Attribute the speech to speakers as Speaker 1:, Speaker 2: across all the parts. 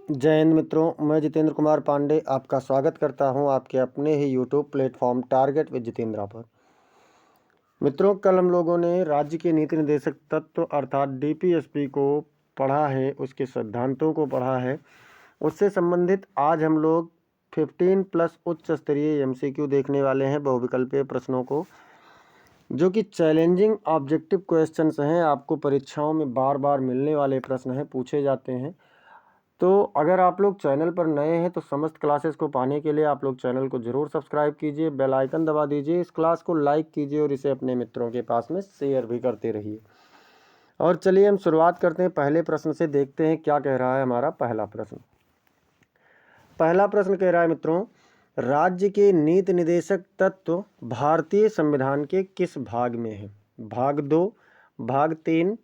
Speaker 1: जय हिंद मित्रों, मैं जितेंद्र कुमार पांडे आपका स्वागत करता हूं आपके अपने ही YouTube platform target with Jitendra पर। मित्रों, कल हम लोगों ने राज्य के नीति निर्देशक तत्व अर्थात डीपीएसपी को पढ़ा है, उसके सिद्धांतों को पढ़ा है। उससे संबंधित आज हम लोग 15+ उच्च स्तरीय एमसीक्यू देखने वाले हैं, बहुविकल्पीय प्रश्नों को, जो कि चैलेंजिंग ऑब्जेक्टिव क्वेश्चंस हैं। आपको परीक्षाओं में बार बार मिलने वाले प्रश्न हैं, पूछे जाते हैं। तो अगर आप लोग चैनल पर नए हैं तो समस्त क्लासेस को पाने के लिए आप लोग चैनल को ज़रूर सब्सक्राइब कीजिए, बेल आइकन दबा दीजिए, इस क्लास को लाइक कीजिए और इसे अपने मित्रों के पास में शेयर भी करते रहिए। और चलिए हम शुरुआत करते हैं पहले प्रश्न से। देखते हैं क्या कह रहा है हमारा पहला प्रश्न। पहला प्रश्न कह रहा है मित्रों, राज्य के नीति निर्देशक तत्व भारतीय संविधान के किस भाग में है? भाग 2, भाग 3,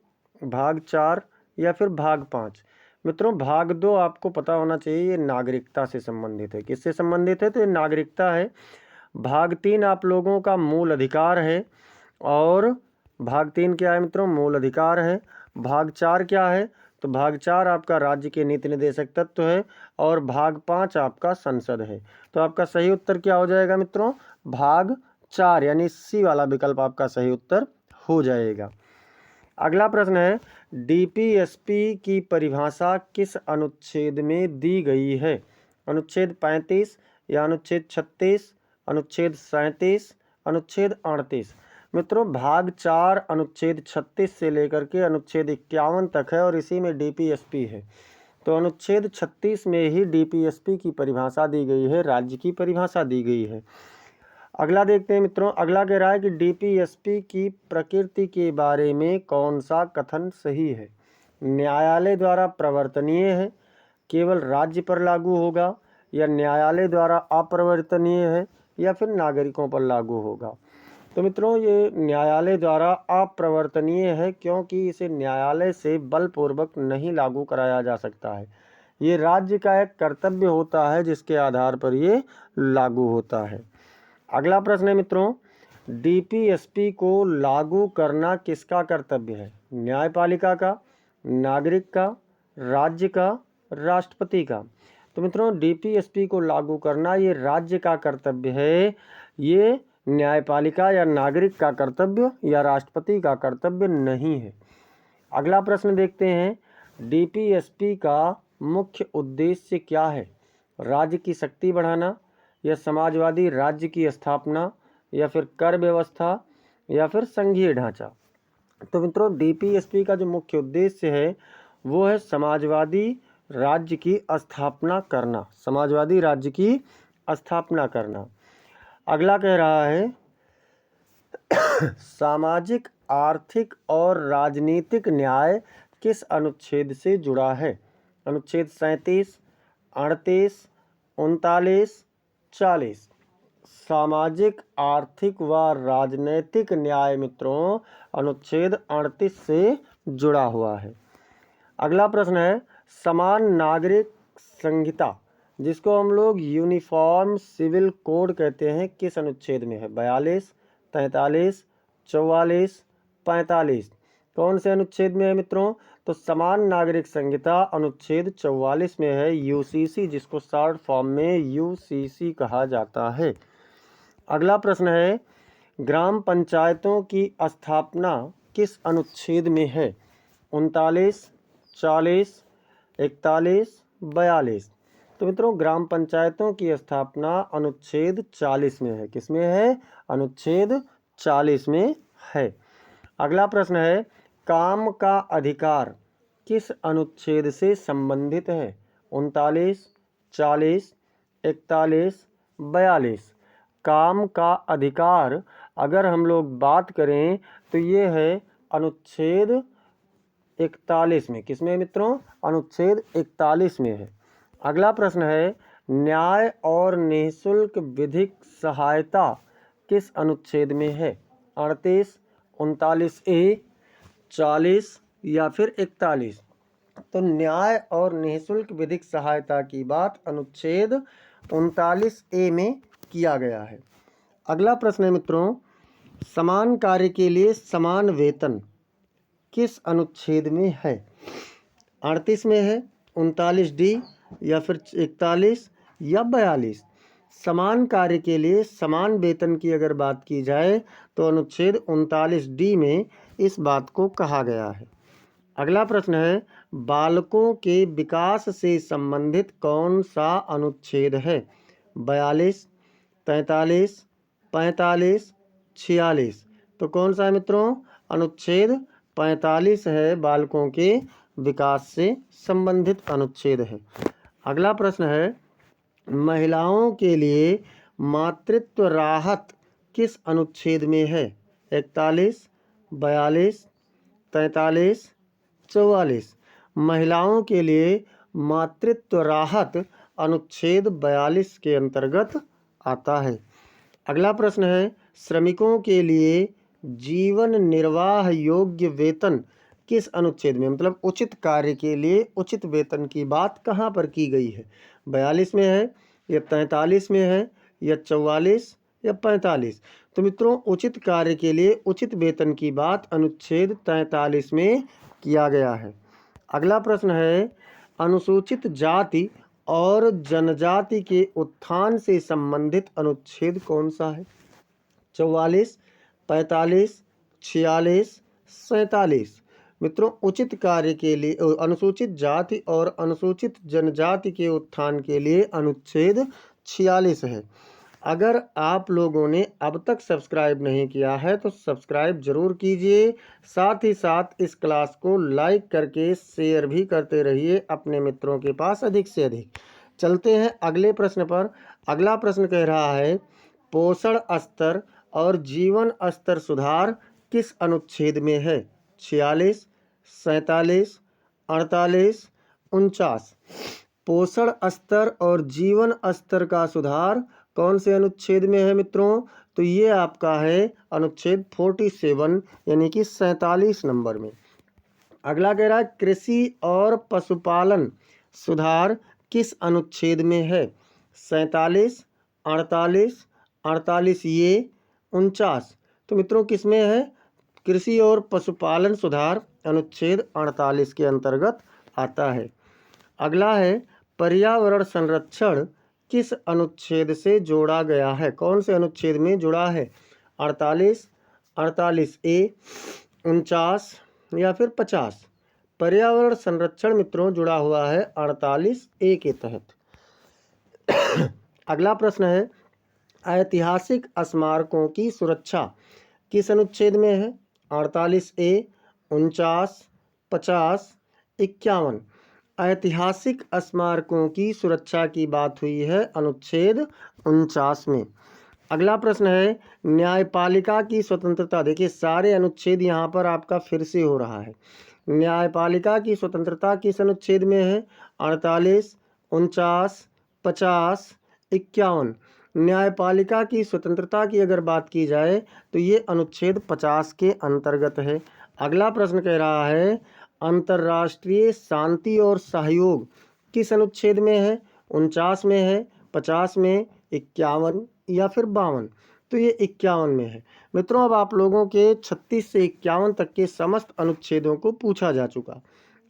Speaker 1: भाग 4 या फिर भाग 5? मित्रों, भाग 2 आपको पता होना चाहिए, ये नागरिकता से संबंधित है। किससे संबंधित है? तो ये नागरिकता है। भाग 3 आप लोगों का मूल अधिकार है। और भाग 3 क्या है मित्रों? मूल अधिकार है। भाग 4 क्या है? तो भाग 4 आपका राज्य के नीति निर्देशक तत्व है। और भाग 5 आपका संसद है। तो आपका सही उत्तर क्या हो जाएगा मित्रों? भाग 4, यानी सी वाला विकल्प आपका सही उत्तर हो जाएगा। अगला प्रश्न है, डीपीएसपी की परिभाषा किस अनुच्छेद में दी गई है? अनुच्छेद 35 या अनुच्छेद 36, अनुच्छेद 37, अनुच्छेद 38? मित्रों, भाग 4 अनुच्छेद 36 से लेकर के अनुच्छेद 51 तक है और इसी में डीपीएसपी है। तो अनुच्छेद 36 में ही डीपीएसपी की परिभाषा दी गई है, राज्य की परिभाषा दी गई है। अगला देखते हैं मित्रों। अगला कह रहा है कि डीपीएसपी की प्रकृति के बारे में कौन सा कथन सही है? न्यायालय द्वारा प्रवर्तनीय है, केवल राज्य पर लागू होगा, या न्यायालय द्वारा अप्रवर्तनीय है, या फिर नागरिकों पर लागू होगा? तो मित्रों, ये न्यायालय द्वारा अप्रवर्तनीय है, क्योंकि इसे न्यायालय से बलपूर्वक नहीं लागू कराया जा सकता है। ये राज्य का एक कर्तव्य होता है जिसके आधार पर ये लागू होता है। अगला प्रश्न है मित्रों, डीपीएसपी को लागू करना किसका कर्तव्य है? न्यायपालिका का, नागरिक का, राज्य का, राष्ट्रपति का? तो मित्रों, डीपीएसपी को लागू करना ये राज्य का कर्तव्य है। ये न्यायपालिका या नागरिक का कर्तव्य या राष्ट्रपति का कर्तव्य नहीं है। अगला प्रश्न देखते हैं, डीपीएसपी का मुख्य उद्देश्य क्या है? राज्य की शक्ति बढ़ाना, या समाजवादी राज्य की स्थापना, या फिर कर व्यवस्था, या फिर संघीय ढांचा? तो मित्रों, डीपीएसपी का जो मुख्य उद्देश्य है वो है समाजवादी राज्य की स्थापना करना, समाजवादी राज्य की स्थापना करना। अगला कह रहा है, सामाजिक, आर्थिक और राजनीतिक न्याय किस अनुच्छेद से जुड़ा है? अनुच्छेद 37, 38, 39, 40? सामाजिक, आर्थिक व राजनीतिक न्याय मित्रों अनुच्छेद 38 से जुड़ा हुआ है। अगला प्रश्न है, समान नागरिक संहिता, जिसको हम लोग यूनिफॉर्म सिविल कोड कहते हैं, किस अनुच्छेद में है? 42, 43, 44, 45? कौन से अनुच्छेद में है मित्रों? तो समान नागरिक संहिता अनुच्छेद 44 में है, यूसीसी, जिसको शॉर्ट फॉर्म में यूसीसी कहा जाता है। अगला प्रश्न है, ग्राम पंचायतों की स्थापना किस अनुच्छेद में है? 39, 40, 41, 42? तो मित्रों, ग्राम पंचायतों की स्थापना अनुच्छेद 40 में है। किस में है? अनुच्छेद 40 में है। अगला प्रश्न है, काम का अधिकार किस अनुच्छेद से संबंधित है? 39, 40, 41, 42? काम का अधिकार अगर हम लोग बात करें तो ये है अनुच्छेद 41 में। किस में मित्रों? अनुच्छेद 41 में है। अगला प्रश्न है, न्याय और निःशुल्क विधिक सहायता किस अनुच्छेद में है? 38, 39A, 40 या फिर 41? तो न्याय और निःशुल्क विधिक सहायता की बात अनुच्छेद 39A में किया गया है। अगला प्रश्न है मित्रों, समान कार्य के लिए समान वेतन किस अनुच्छेद में है? 38 में है, 39D या फिर 41 या 42। समान कार्य के लिए समान वेतन की अगर बात की जाए तो अनुच्छेद 39D में इस बात को कहा गया है। अगला प्रश्न है, बालकों के विकास से संबंधित कौन सा अनुच्छेद है? 42, 43, 45, 46। तो कौन सा है मित्रों? अनुच्छेद 45 है, बालकों के विकास से संबंधित अनुच्छेद है। अगला प्रश्न है, महिलाओं के लिए मातृत्व राहत किस अनुच्छेद में है? 41, 42, 43, 44। महिलाओं के लिए मातृत्व राहत अनुच्छेद 42 के अंतर्गत आता है। अगला प्रश्न है, श्रमिकों के लिए जीवन निर्वाह योग्य वेतन किस अनुच्छेद में, मतलब उचित कार्य के लिए उचित वेतन की बात कहाँ पर की गई है? 42 में है या 43 में है या 44 या 45? तो मित्रों, उचित कार्य के लिए उचित वेतन की बात अनुच्छेद 43 में किया गया है। अगला प्रश्न है, अनुसूचित जाति और जनजाति के उत्थान से संबंधित अनुच्छेद कौन सा है? 44, 45, 46, 47। मित्रों, उचित कार्य के लिए अनुसूचित जाति और अनुसूचित जनजाति के उत्थान के लिए अनुच्छेद 46 है। अगर आप लोगों ने अब तक सब्सक्राइब नहीं किया है तो सब्सक्राइब जरूर कीजिए, साथ ही साथ इस क्लास को लाइक करके शेयर भी करते रहिए अपने मित्रों के पास अधिक से अधिक। चलते हैं अगले प्रश्न पर। अगला प्रश्न कह रहा है, पोषण स्तर और जीवन स्तर सुधार किस अनुच्छेद में है? 46, 47, 48, 49। पोषण स्तर और जीवन स्तर का सुधार कौन से अनुच्छेद में है मित्रों? तो ये आपका है अनुच्छेद 47 यानी कि 47 नंबर में। अगला कह रहा है, कृषि और पशुपालन सुधार किस अनुच्छेद में है? 47, 48, 48 ये, 49। तो मित्रों, किस में है? कृषि और पशुपालन सुधार अनुच्छेद 48 के अंतर्गत आता है। अगला है, पर्यावरण संरक्षण किस अनुच्छेद से जोड़ा गया है? कौन से अनुच्छेद में जुड़ा है? 48, 48A, 49 या फिर 50? पर्यावरण संरक्षण मित्रों जुड़ा हुआ है 48A के तहत। अगला प्रश्न है, ऐतिहासिक स्मारकों की सुरक्षा किस अनुच्छेद में है? 48A, 49, 50, 51। ऐतिहासिक स्मारकों की सुरक्षा की बात हुई है अनुच्छेद 49 में। अगला प्रश्न है, न्यायपालिका की स्वतंत्रता। देखिए, सारे अनुच्छेद यहाँ पर आपका फिर से हो रहा है। न्यायपालिका की स्वतंत्रता किस अनुच्छेद में है? 48, 49, 50, 51। न्यायपालिका की स्वतंत्रता की अगर बात की जाए तो ये अनुच्छेद 50 के अंतर्गत है। अगला प्रश्न कह रहा है, अंतर्राष्ट्रीय शांति और सहयोग किस अनुच्छेद में है? 49 में है, 50 में, 51 या फिर 52? तो ये 51 में है। मित्रों, अब आप लोगों के 36 से 51 तक के समस्त अनुच्छेदों को पूछा जा चुका।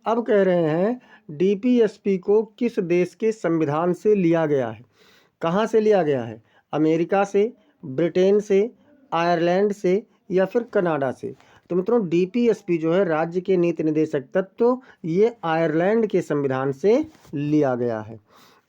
Speaker 1: अब कह रहे हैं, डीपीएसपी को किस देश के संविधान से लिया गया है? कहाँ से लिया गया है? अमेरिका से, ब्रिटेन से, आयरलैंड से या फिर कनाडा से? तो मित्रों, डीपीएसपी जो है राज्य के नीति निर्देशक तत्व, ये आयरलैंड के संविधान से लिया गया है।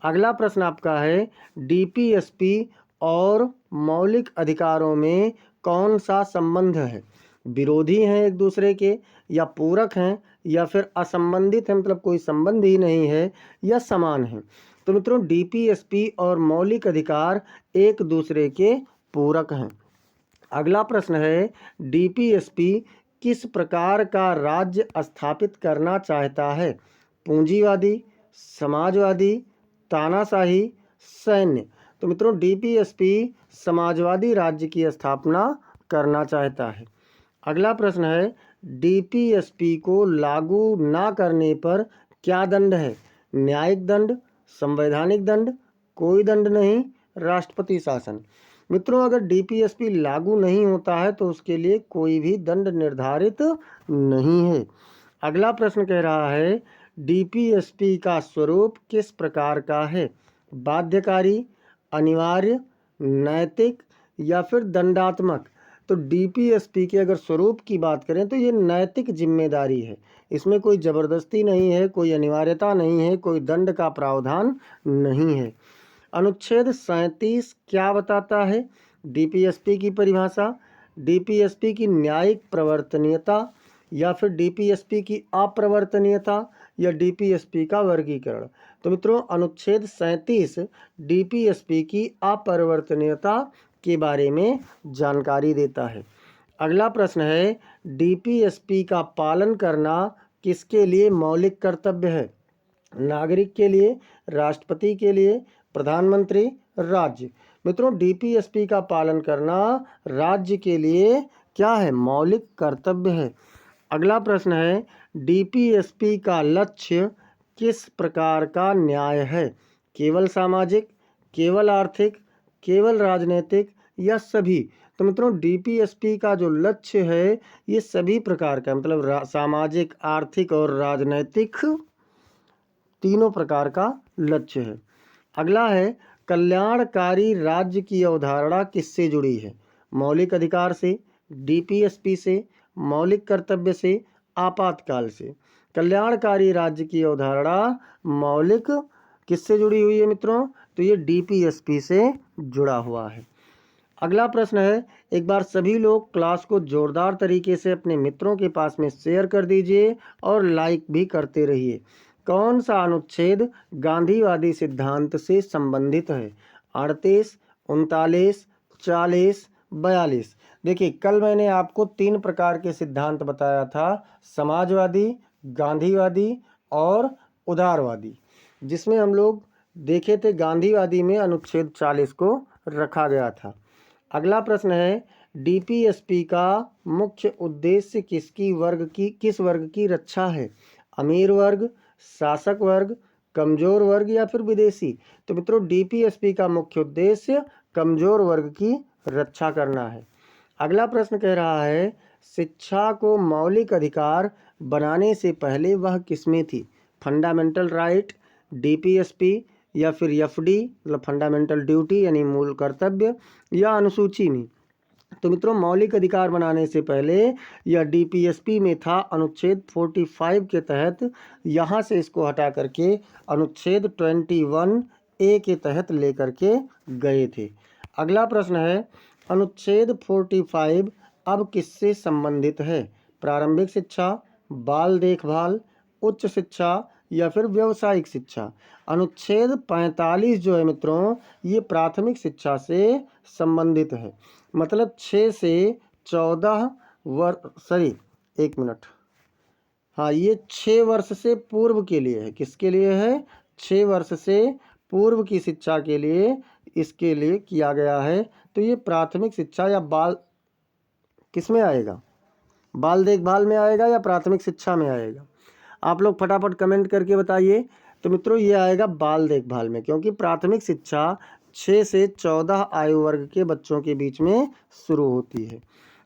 Speaker 1: अगला प्रश्न आपका है, डीपीएसपी और मौलिक अधिकारों में कौन सा संबंध है? विरोधी हैं एक दूसरे के, या पूरक हैं, या फिर असंबंधित हैं, मतलब कोई संबंध ही नहीं है, या समान हैं? तो मित्रों, डीपीएसपी और मौलिक अधिकार एक दूसरे के पूरक हैं। अगला प्रश्न है, डीपीएसपी किस प्रकार का राज्य स्थापित करना चाहता है? पूंजीवादी, समाजवादी, तानाशाही, सैन्य? तो मित्रों, डीपीएसपी समाजवादी राज्य की स्थापना करना चाहता है। अगला प्रश्न है, डीपीएसपी को लागू ना करने पर क्या दंड है? न्यायिक दंड, संवैधानिक दंड, कोई दंड नहीं, राष्ट्रपति शासन? मित्रों, अगर डीपीएसपी लागू नहीं होता है तो उसके लिए कोई भी दंड निर्धारित नहीं है। अगला प्रश्न कह रहा है, डीपीएसपी का स्वरूप किस प्रकार का है? बाध्यकारी, अनिवार्य, नैतिक या फिर दंडात्मक? तो डीपीएसपी के अगर स्वरूप की बात करें तो ये नैतिक जिम्मेदारी है। इसमें कोई ज़बरदस्ती नहीं है, कोई अनिवार्यता नहीं है, कोई दंड का प्रावधान नहीं है। अनुच्छेद 37 क्या बताता है? डीपीएसपी की परिभाषा, डीपीएसपी की न्यायिक प्रवर्तनीयता या फिर डीपीएसपी की अप्रवर्तनीयता या डीपीएसपी का वर्गीकरण। तो मित्रों, अनुच्छेद 37 डीपीएसपी की अपरिवर्तनीयता के बारे में जानकारी देता है। अगला प्रश्न है, डीपीएसपी का पालन करना किसके लिए मौलिक कर्तव्य है? नागरिक के लिए, राष्ट्रपति के लिए, प्रधानमंत्री, राज्य? मित्रों, डीपीएसपी का पालन करना राज्य के लिए क्या है? मौलिक कर्तव्य है। अगला प्रश्न है, डीपीएसपी का लक्ष्य किस प्रकार का न्याय है? केवल सामाजिक, केवल आर्थिक, केवल राजनीतिक या सभी? तो मित्रों, डीपीएसपी का जो लक्ष्य है ये सभी प्रकार का, मतलब सामाजिक, आर्थिक और राजनीतिक तीनों प्रकार का लक्ष्य है। अगला है, कल्याणकारी राज्य की अवधारणा किससे जुड़ी है? मौलिक अधिकार से, डीपीएसपी से, मौलिक कर्तव्य से, आपातकाल से? कल्याणकारी राज्य की अवधारणा मौलिक किससे जुड़ी हुई है मित्रों? तो ये डीपीएसपी से जुड़ा हुआ है। अगला प्रश्न है, एक बार सभी लोग क्लास को जोरदार तरीके से अपने मित्रों के पास में शेयर कर दीजिए और लाइक भी करते रहिए। कौन सा अनुच्छेद गांधीवादी सिद्धांत से संबंधित है? 38, 39, 40, 42? देखिए, कल मैंने आपको 3 प्रकार के सिद्धांत बताया था, समाजवादी, गांधीवादी और उदारवादी, जिसमें हम लोग देखे थे गांधीवादी में अनुच्छेद 40 को रखा गया था। अगला प्रश्न है, डीपीएसपी का मुख्य उद्देश्य किस वर्ग की रक्षा है? अमीर वर्ग, शासक वर्ग, कमजोर वर्ग या फिर विदेशी? तो मित्रों, डीपीएसपी का मुख्य उद्देश्य कमजोर वर्ग की रक्षा करना है। अगला प्रश्न कह रहा है, शिक्षा को मौलिक अधिकार बनाने से पहले वह किसमें थी? फंडामेंटल राइट, डीपीएसपी या फिर एफडी मतलब फंडामेंटल ड्यूटी यानी मूल कर्तव्य, या अनुसूची में? तो मित्रों, मौलिक अधिकार बनाने से पहले यह डीपीएसपी में था, अनुच्छेद 45 के तहत। यहाँ से इसको हटा करके अनुच्छेद 21A के तहत लेकर के गए थे। अगला प्रश्न है, अनुच्छेद 45 अब किससे संबंधित है? प्रारंभिक शिक्षा, बाल देखभाल, उच्च शिक्षा या फिर व्यावसायिक शिक्षा? अनुच्छेद 45 जो है मित्रों, ये प्राथमिक शिक्षा से संबंधित है। मतलब 6 से 14 हाँ, ये 6 वर्ष से पूर्व के लिए है। किसके लिए है? 6 वर्ष से पूर्व की शिक्षा के लिए इसके लिए किया गया है। तो ये प्राथमिक शिक्षा या बाल किस में आएगा? बाल देखभाल में आएगा या प्राथमिक शिक्षा में आएगा? आप लोग फटाफट कमेंट करके बताइए। तो मित्रों, ये आएगा बाल देखभाल में, क्योंकि प्राथमिक शिक्षा 6 से 14 आयु वर्ग के बच्चों के बीच में शुरू होती है।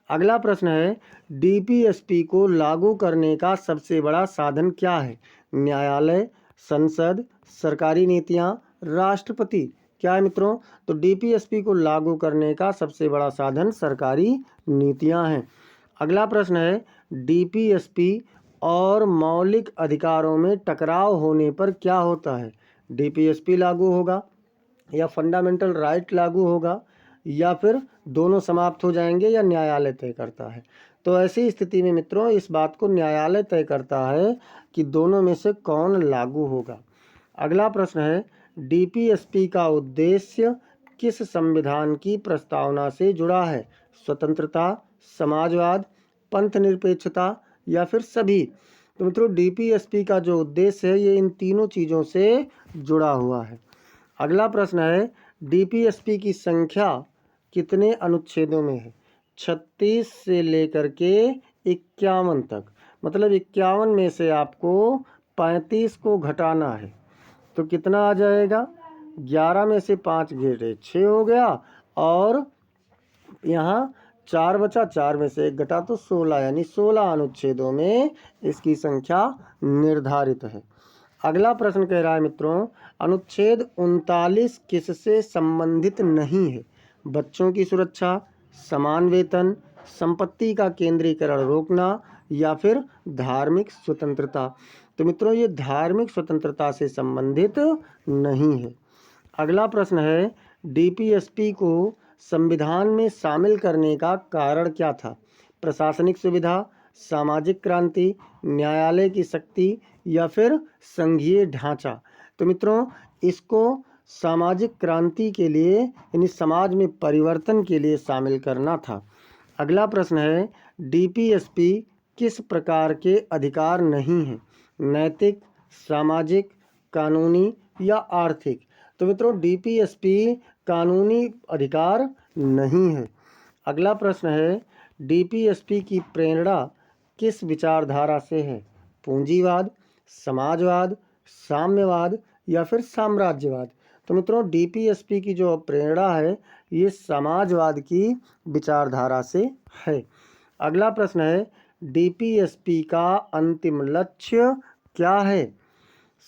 Speaker 1: अगला प्रश्न है, डीपीएसपी को लागू करने का सबसे बड़ा साधन क्या है? न्यायालय, संसद, सरकारी नीतियां, राष्ट्रपति? क्या है मित्रों? तो डीपीएसपी को लागू करने का सबसे बड़ा साधन सरकारी नीतियां हैं। अगला प्रश्न है, डीपीएसपी और मौलिक अधिकारों में टकराव होने पर क्या होता है? डीपीएसपी लागू होगा या फंडामेंटल राइट लागू होगा या फिर दोनों समाप्त हो जाएंगे या न्यायालय तय करता है? तो ऐसी स्थिति में मित्रों, इस बात को न्यायालय तय करता है कि दोनों में से कौन लागू होगा। अगला प्रश्न है, डीपीएसपी का उद्देश्य किस संविधान की प्रस्तावना से जुड़ा है? स्वतंत्रता, समाजवाद, पंथ निरपेक्षता या फिर सभी? तो मित्रों, डीपीएसपी का जो उद्देश्य है ये इन तीनों चीज़ों से जुड़ा हुआ है। अगला प्रश्न है, डीपीएसपी की संख्या कितने अनुच्छेदों में है? 36 से लेकर के 51 तक। मतलब 51 में से आपको 35 को घटाना है, तो कितना आ जाएगा? 11 में से 5 घटे 6 हो गया, और यहाँ 4 बचा, 4 में से 1 घटा तो 16, यानी 16 अनुच्छेदों में इसकी संख्या निर्धारित है। अगला प्रश्न कह रहा है मित्रों, अनुच्छेद 39 किससे संबंधित नहीं है? बच्चों की सुरक्षा, समान वेतन, संपत्ति का केंद्रीकरण रोकना या फिर धार्मिक स्वतंत्रता। तो मित्रों ये धार्मिक स्वतंत्रता से संबंधित नहीं है। अगला प्रश्न है, डीपीएसपी को संविधान में शामिल करने का कारण क्या था? प्रशासनिक सुविधा, सामाजिक क्रांति, न्यायालय की शक्ति या फिर संघीय ढांचा। तो मित्रों इसको सामाजिक क्रांति के लिए यानी समाज में परिवर्तन के लिए शामिल करना था। अगला प्रश्न है, डीपीएसपी किस प्रकार के अधिकार नहीं है? नैतिक, सामाजिक, कानूनी या आर्थिक। तो मित्रों डीपीएसपी कानूनी अधिकार नहीं है। अगला प्रश्न है, डीपीएसपी की प्रेरणा किस विचारधारा से है? पूंजीवाद, समाजवाद, साम्यवाद या फिर साम्राज्यवाद। तो मित्रों डीपीएसपी की जो प्रेरणा है ये समाजवाद की विचारधारा से है। अगला प्रश्न है, डीपीएसपी का अंतिम लक्ष्य क्या है?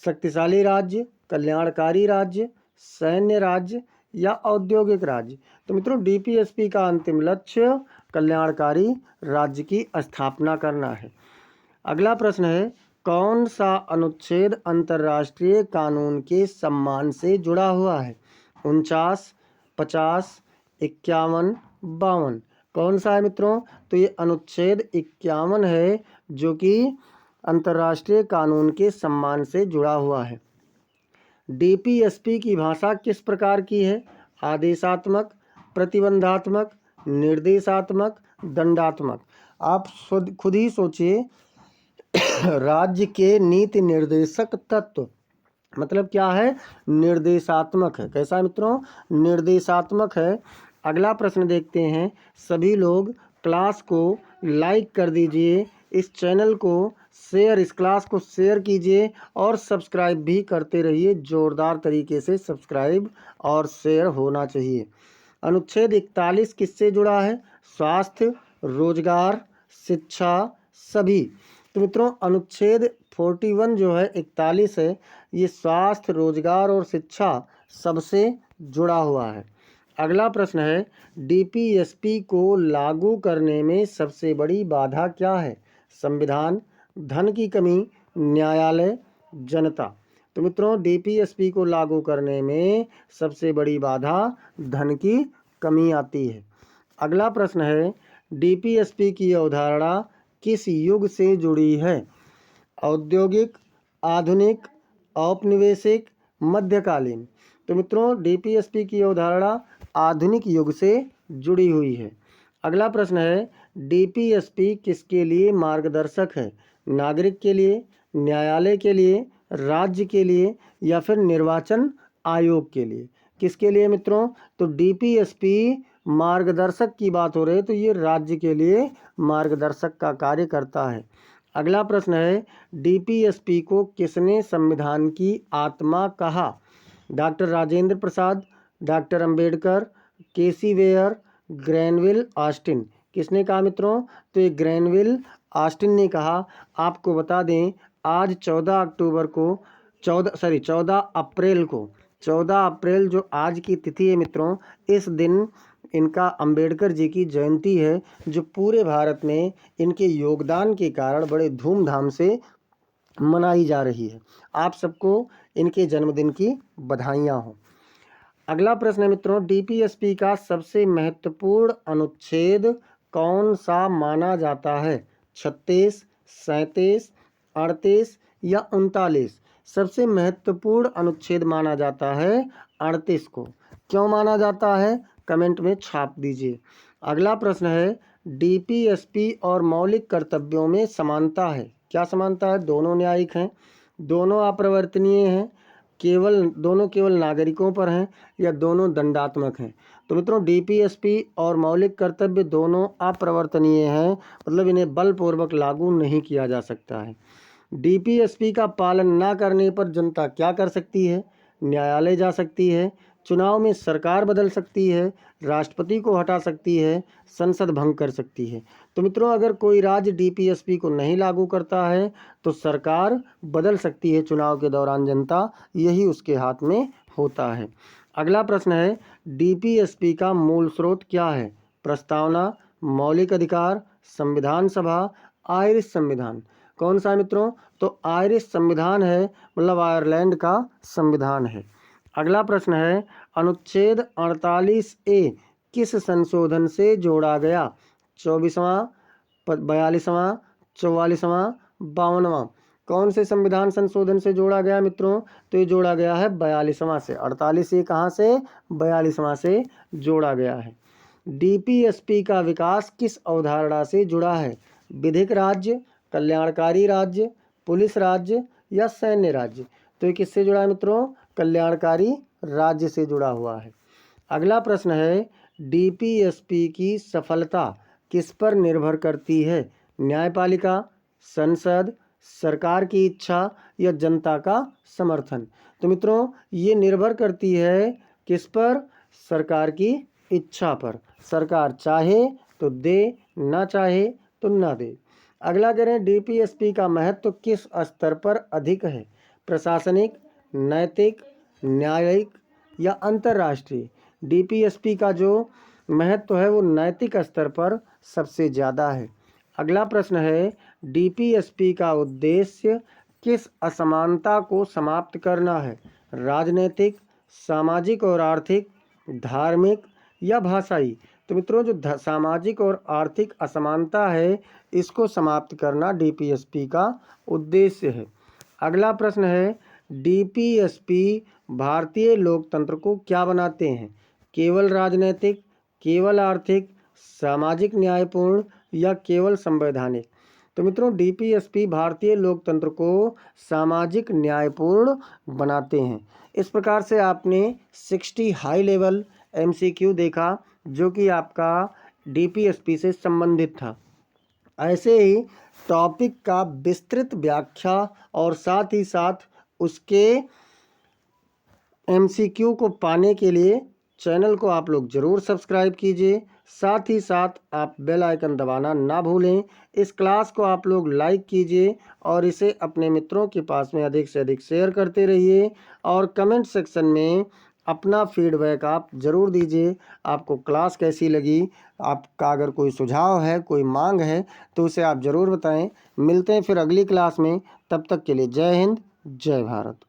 Speaker 1: शक्तिशाली राज्य, कल्याणकारी राज्य, सैन्य राज्य या औद्योगिक राज्य। तो मित्रों डीपीएसपी का अंतिम लक्ष्य कल्याणकारी राज्य की स्थापना करना है। अगला प्रश्न है, कौन सा अनुच्छेद अंतर्राष्ट्रीय कानून के सम्मान से जुड़ा हुआ है? 49, 50, 51, 52। कौन सा है मित्रों? तो ये अनुच्छेद 51 है जो कि अंतर्राष्ट्रीय कानून के सम्मान से जुड़ा हुआ है। डीपीएसपी की भाषा किस प्रकार की है? आदेशात्मक, प्रतिबंधात्मक, निर्देशात्मक, दंडात्मक। आप खुद ही सोचिए, राज्य के नीति निर्देशक तत्व मतलब क्या है? निर्देशात्मक है। कैसा है मित्रों? निर्देशात्मक है। अगला प्रश्न देखते हैं, सभी लोग क्लास को लाइक कर दीजिए, इस चैनल को शेयर, इस क्लास को शेयर कीजिए और सब्सक्राइब भी करते रहिए। जोरदार तरीके से सब्सक्राइब और शेयर होना चाहिए। अनुच्छेद 41 किससे जुड़ा है? स्वास्थ्य, रोजगार, शिक्षा, सभी। तो मित्रों अनुच्छेद 41 जो है 41 है, ये स्वास्थ्य, रोजगार और शिक्षा सबसे जुड़ा हुआ है। अगला प्रश्न है, डीपीएसपी को लागू करने में सबसे बड़ी बाधा क्या है? संविधान, धन की कमी, न्यायालय, जनता। तो मित्रों डीपीएसपी को लागू करने में सबसे बड़ी बाधा धन की कमी आती है। अगला प्रश्न है, डीपीएसपी की अवधारणा किस युग से जुड़ी है? औद्योगिक, आधुनिक, औपनिवेशिक, मध्यकालीन। तो मित्रों डीपीएसपी की अवधारणा आधुनिक युग से जुड़ी हुई है। अगला प्रश्न है, डीपीएसपी किसके लिए मार्गदर्शक है? नागरिक के लिए, न्यायालय के लिए, राज्य के लिए या फिर निर्वाचन आयोग के लिए। किसके लिए मित्रों? तो डीपीएसपी मार्गदर्शक की बात हो रही है तो ये राज्य के लिए मार्गदर्शक का कार्य करता है। अगला प्रश्न है, डीपीएसपी को किसने संविधान की आत्मा कहा? Doctor Rajendra Prasad, doctor Ambedkar, K C Wheare, Granville Austin. किसने कहा मित्रों? तो ये ग्रैनविल ऑस्टिन ने कहा। आपको बता दें आज 14 अप्रैल जो आज की तिथि है मित्रों, इस दिन इनका अंबेडकर जी की जयंती है जो पूरे भारत में इनके योगदान के कारण बड़े धूमधाम से मनाई जा रही है। आप सबको इनके जन्मदिन की बधाइयाँ हों। अगला प्रश्न है मित्रों, डीपीएसपी का सबसे महत्वपूर्ण अनुच्छेद कौन सा माना जाता है? 36, 37, 38 या 39। सबसे महत्वपूर्ण अनुच्छेद माना जाता है 38 को। क्यों माना जाता है? कमेंट में छाप दीजिए। अगला प्रश्न है, डीपीएसपी और मौलिक कर्तव्यों में समानता है। क्या समानता है? दोनों न्यायिक हैं, दोनों अपरिवर्तनीय हैं, दोनों केवल नागरिकों पर हैं या दोनों दंडात्मक हैं। तो मित्रों डीपीएसपी और मौलिक कर्तव्य दोनों अपरिवर्तनीय हैं, मतलब इन्हें बलपूर्वक लागू नहीं किया जा सकता है। डीपीएसपी का पालन न करने पर जनता क्या कर सकती है? न्यायालय जा सकती है, चुनाव में सरकार बदल सकती है, राष्ट्रपति को हटा सकती है, संसद भंग कर सकती है। तो मित्रों, अगर कोई राज्य डीपीएसपी को नहीं लागू करता है तो सरकार बदल सकती है चुनाव के दौरान, जनता यही उसके हाथ में होता है। अगला प्रश्न है, डीपीएसपी का मूल स्रोत क्या है? प्रस्तावना, मौलिक अधिकार, संविधान सभा, आयरिश संविधान। कौन सा है मित्रों? तो आयरिश संविधान है, मतलब आयरलैंड का संविधान है। अगला प्रश्न है, अनुच्छेद 48A किस संशोधन से जोड़ा गया? 24वां, 42वां, 44वां, 52वां। कौन से संविधान संशोधन से जोड़ा गया मित्रों? तो ये जोड़ा गया है 42वां से। 48 कहाँ से? 42वां से जोड़ा गया है। डीपीएसपी का विकास किस अवधारणा से जुड़ा है? विधिक राज्य, कल्याणकारी राज्य, पुलिस राज्य या सैन्य राज्य। तो ये किससे जुड़ा है मित्रों? कल्याणकारी राज्य से जुड़ा हुआ है। अगला प्रश्न है, डीपीएसपी की सफलता किस पर निर्भर करती है? न्यायपालिका, संसद, सरकार की इच्छा या जनता का समर्थन। तो मित्रों, ये निर्भर करती है किस पर? सरकार की इच्छा पर। सरकार चाहे तो दे, ना चाहे तो ना दे। अगला करें, डीपीएसपी का महत्व किस स्तर पर अधिक है? प्रशासनिक, नैतिक, न्यायिक या अंतर्राष्ट्रीय। डीपीएसपी का जो महत्व है वो नैतिक स्तर पर सबसे ज़्यादा है। अगला प्रश्न है, डीपीएसपी का उद्देश्य किस असमानता को समाप्त करना है? राजनीतिक, सामाजिक और आर्थिक, धार्मिक या भाषाई। तो मित्रों, जो सामाजिक और आर्थिक असमानता है इसको समाप्त करना डीपीएसपी का उद्देश्य है। अगला प्रश्न है, डीपीएसपी भारतीय लोकतंत्र को क्या बनाते हैं? केवल राजनीतिक, केवल आर्थिक, सामाजिक न्यायपूर्ण या केवल संवैधानिक। तो मित्रों, डीपीएसपी भारतीय लोकतंत्र को सामाजिक न्यायपूर्ण बनाते हैं। इस प्रकार से आपने 60 हाई लेवल एमसीक्यू देखा जो कि आपका डीपीएसपी से संबंधित था। ऐसे ही टॉपिक का विस्तृत व्याख्या और साथ ही साथ उसके एमसीक्यू को पाने के लिए चैनल को आप लोग ज़रूर सब्सक्राइब कीजिए। साथ ही साथ आप बेल आइकन दबाना ना भूलें। इस क्लास को आप लोग लाइक कीजिए और इसे अपने मित्रों के पास में अधिक से अधिक शेयर करते रहिए और कमेंट सेक्शन में अपना फीडबैक आप ज़रूर दीजिए। आपको क्लास कैसी लगी? आपका अगर कोई सुझाव है, कोई मांग है तो उसे आप ज़रूर बताएं। मिलते हैं फिर अगली क्लास में। तब तक के लिए जय हिंद, जय भारत।